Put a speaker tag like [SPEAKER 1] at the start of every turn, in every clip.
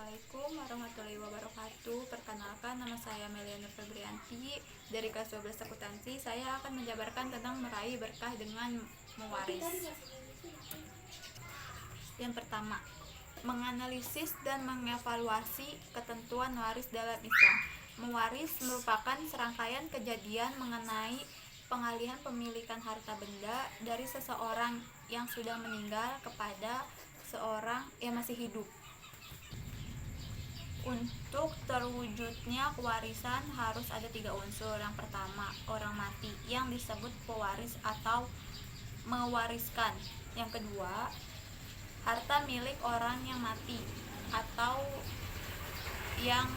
[SPEAKER 1] Assalamualaikum warahmatullahi wabarakatuh. Perkenalkan, nama saya Meliana Febrianti dari kelas 12 akuntansi. Saya akan menjabarkan tentang meraih berkah dengan mewaris. Yang pertama, menganalisis dan mengevaluasi ketentuan waris dalam Islam. Mewaris merupakan serangkaian kejadian mengenai pengalihan pemilikan harta benda dari seseorang yang sudah meninggal kepada seorang yang masih hidup. Untuk terwujudnya kewarisan harus ada 3 unsur. Yang pertama, orang mati yang disebut pewaris atau mewariskan. Yang kedua, harta milik orang yang mati atau yang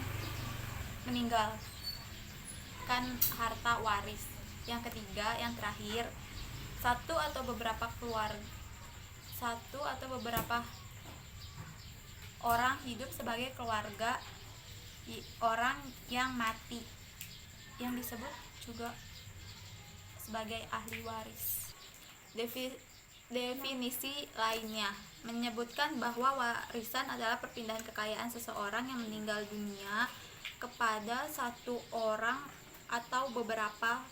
[SPEAKER 1] meninggal, kan harta waris. Yang ketiga, yang terakhir, satu atau beberapa orang hidup sebagai keluarga orang yang mati, yang disebut juga sebagai ahli waris. Definisi lainnya menyebutkan bahwa warisan adalah perpindahan kekayaan seseorang yang meninggal dunia kepada satu orang atau beberapa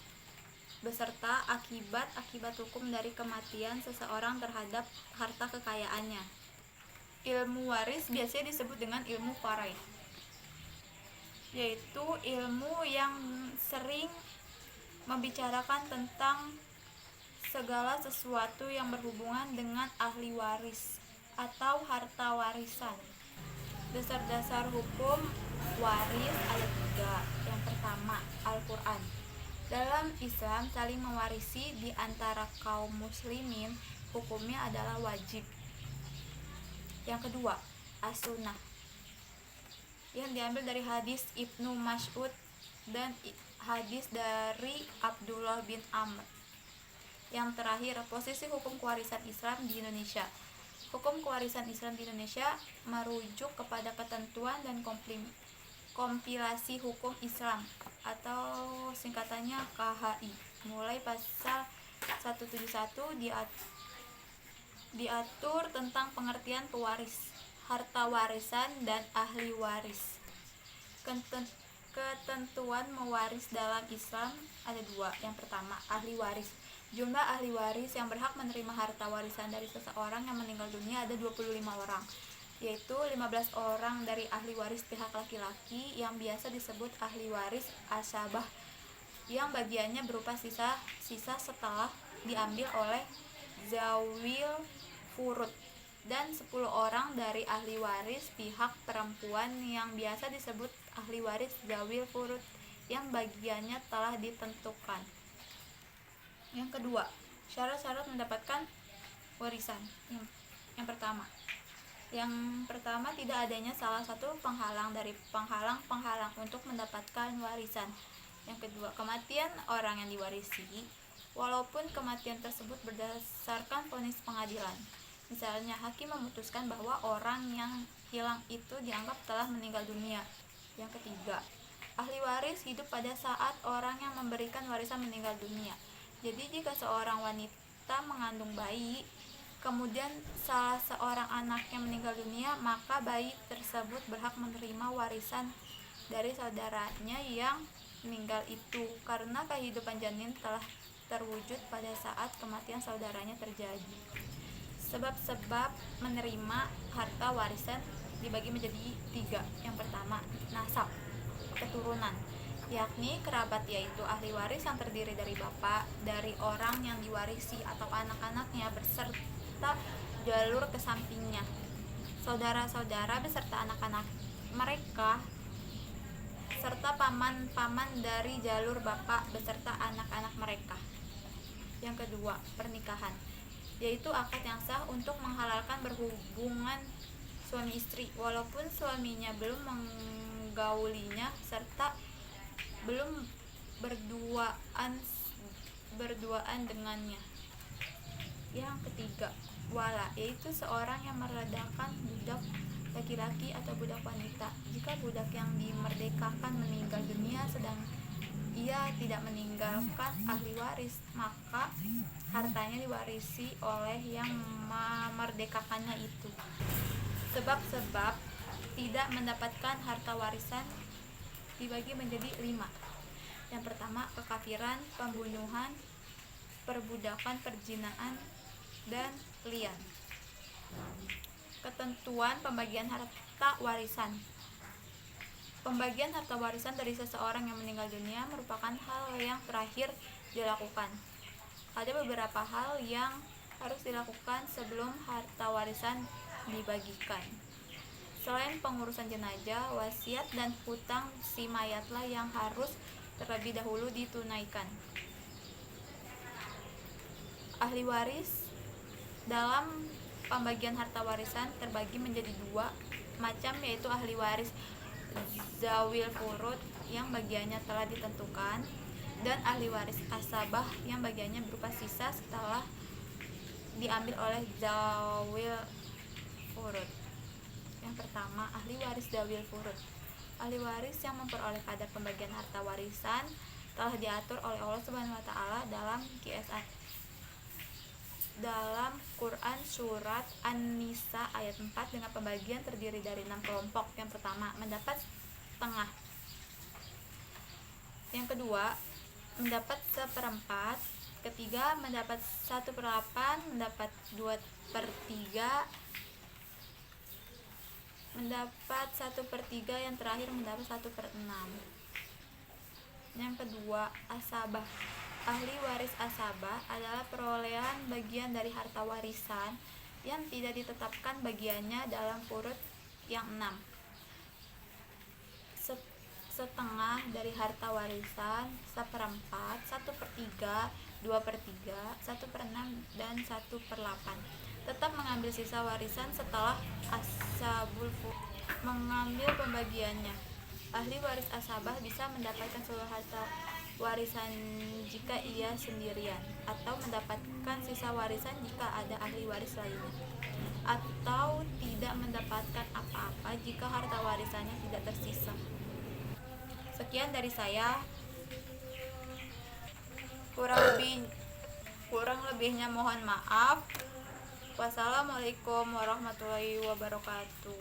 [SPEAKER 1] beserta akibat hukum dari kematian seseorang terhadap harta kekayaannya. Ilmu waris biasanya disebut dengan ilmu faraid, yaitu ilmu yang sering membicarakan tentang segala sesuatu yang berhubungan dengan ahli waris atau harta warisan. Dasar-dasar hukum waris ada 3. Yang pertama, Al-Quran. Dalam Islam, saling mewarisi di antara kaum muslimin hukumnya adalah wajib. Yang kedua, As-Sunnah, yang diambil dari hadis Ibnu Mas'ud dan hadis dari Abdullah bin Amr. Yang terakhir, posisi hukum kewarisan Islam di Indonesia. Hukum kewarisan Islam di Indonesia merujuk kepada ketentuan dan kompilasi hukum Islam atau singkatannya KHI. Mulai pasal 171 diatur tentang pengertian pewaris, harta warisan, dan ahli waris. Ketentuan mewaris dalam Islam ada 2. Yang pertama, ahli waris. Jumlah ahli waris yang berhak menerima harta warisan dari seseorang yang meninggal dunia ada 25 orang, yaitu 15 orang dari ahli waris pihak laki-laki yang biasa disebut ahli waris asabah, yang bagiannya berupa sisa setelah diambil oleh zawil furud, dan 10 orang dari ahli waris pihak perempuan yang biasa disebut ahli waris zawil furud, yang bagiannya telah ditentukan. Yang kedua, syarat-syarat mendapatkan warisan. Yang pertama, tidak adanya salah satu penghalang dari penghalang-penghalang untuk mendapatkan warisan. Yang kedua, kematian orang yang diwarisi, walaupun kematian tersebut berdasarkan vonis pengadilan. Misalnya, hakim memutuskan bahwa orang yang hilang itu dianggap telah meninggal dunia. Yang ketiga, ahli waris hidup pada saat orang yang memberikan warisan meninggal dunia. Jadi jika seorang wanita mengandung bayi, kemudian salah seorang anaknya meninggal dunia, maka bayi tersebut berhak menerima warisan dari saudaranya yang meninggal itu, karena kehidupan janin telah terwujud pada saat kematian saudaranya terjadi. Sebab-sebab menerima harta warisan dibagi menjadi 3. Yang pertama, nasab, keturunan, yakni kerabat, yaitu ahli waris yang terdiri dari bapak dari orang yang diwarisi atau anak-anaknya beserta jalur kesampingnya, saudara-saudara beserta anak-anak mereka, serta paman-paman dari jalur bapak beserta anak-anak mereka. Yang kedua, pernikahan, yaitu akad yang sah untuk menghalalkan berhubungan suami istri walaupun suaminya belum menggaulinya serta belum berduaan dengannya. Yang ketiga, wala, yaitu seorang yang meredakan budak laki-laki atau budak wanita. Jika budak yang dimerdekakan meninggal dunia sedang ia tidak meninggalkan ahli waris, maka hartanya diwarisi oleh yang memerdekakannya itu. Sebab-sebab tidak mendapatkan harta warisan dibagi menjadi 5. Yang pertama, kekafiran, pembunuhan, perbudakan, perzinaan, dan lian. Ketentuan pembagian harta warisan. Pembagian harta warisan dari seseorang yang meninggal dunia merupakan hal yang terakhir dilakukan. Ada beberapa hal yang harus dilakukan sebelum harta warisan dibagikan. Selain pengurusan jenazah, wasiat dan hutang si mayatlah yang harus terlebih dahulu ditunaikan. Ahli waris. Dalam pembagian harta warisan terbagi menjadi 2 macam, yaitu ahli waris zawil furud yang bagiannya telah ditentukan, dan ahli waris asabah yang bagiannya berupa sisa setelah diambil oleh zawil furud. Yang pertama, ahli waris zawil furud. Ahli waris yang memperoleh kadar pembagian harta warisan telah diatur oleh Allah Subhanahu wa taala dalam QSA dalam Quran surat An-Nisa ayat 4 dengan pembagian terdiri dari 6 kelompok. Yang pertama, mendapat setengah. Yang kedua, mendapat 1/4. Ketiga, mendapat 1/8, mendapat 2/3, mendapat 1/3, yang terakhir mendapat 1/6. Yang kedua, asabah. Ahli waris asabah adalah perolehan bagian dari harta warisan yang tidak ditetapkan bagiannya dalam urut yang 6. Setengah dari harta warisan, 1/4, 1/3, 2/3, 1/6, dan 1/8. Tetap mengambil sisa warisan setelah asabul mengambil pembagiannya. Ahli waris asabah bisa mendapatkan seluruh harta warisan jika ia sendirian, atau mendapatkan sisa warisan jika ada ahli waris lainnya, atau tidak mendapatkan apa-apa jika harta warisannya tidak tersisa. Sekian dari saya. Kurang lebihnya mohon maaf. Wassalamualaikum warahmatullahi wabarakatuh.